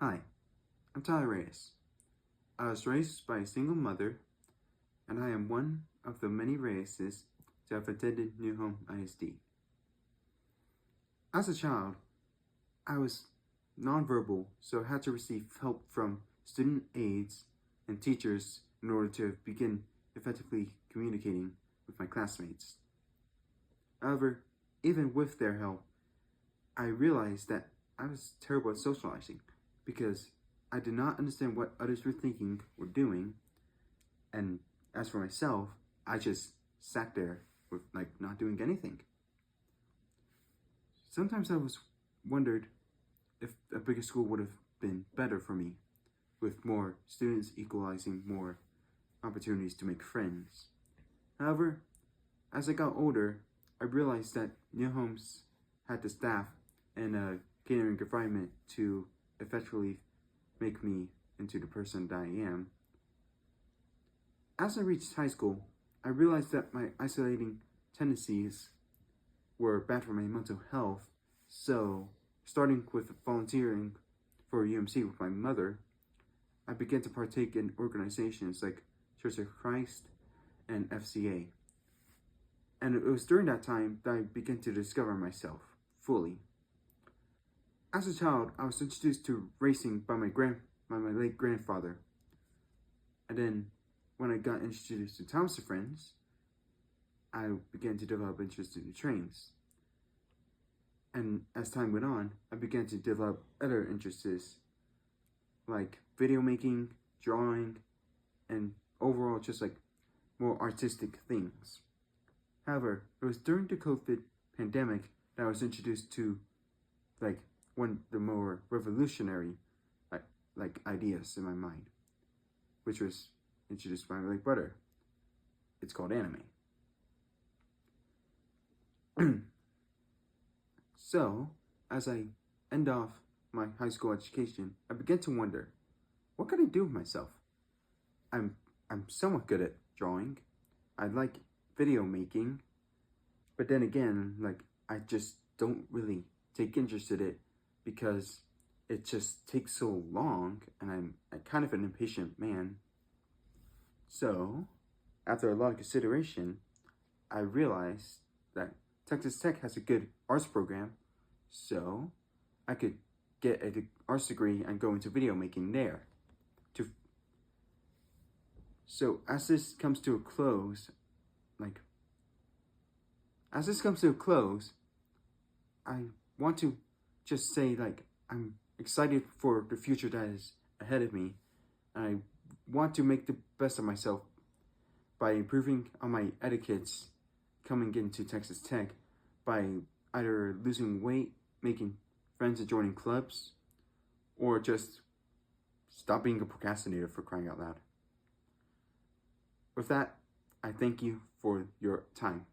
Hi, I'm Reyes. I was raised by a single mother, and I am one of the many Reyeses to have attended New Home ISD. As a child, I was nonverbal, so I had to receive help from student aides and teachers in order to begin effectively communicating with my classmates. However, even with their help, I realized that I was terrible at socializing because I did not understand what others were thinking or doing, and as for myself, I just sat there with not doing anything. Sometimes I was wondered if a bigger school would have been better for me, with more students equalizing more opportunities to make friends. However, as I got older, I realized that new homes had the staff and a catering environment to effectively make me into the person that I am. As I reached high school, I realized that my isolating tendencies were bad for my mental health, so starting with volunteering for UMC with my mother, I began to partake in organizations like Church of Christ and FCA. And it was during that time that I began to discover myself fully. As a child, I was introduced to racing by my late grandfather. And then when I got introduced to Thomas and Friends, I began to develop interest in the trains. And as time went on, I began to develop other interests like video making, drawing, and overall just more artistic things. However, it was during the COVID pandemic that I was introduced to one of the more revolutionary ideas in my mind, which was introduced by my late brother. It's called anime. So, as I end off my high school education, I began to wonder, what could I do with myself? I'm somewhat good at drawing. I like video making, but then again, I just don't really take interest in it because it just takes so long, and I'm kind of an impatient man. So, after a lot of consideration, I realized that Texas Tech has a good arts program, so I could get an arts degree and go into video making there. So as this comes to a close, I want to just say I'm excited for the future that is ahead of me, and I want to make the best of myself by improving on my etiquettes coming into Texas Tech, by either losing weight, making friends and joining clubs, or just stop being a procrastinator, for crying out loud. With that, I thank you for your time.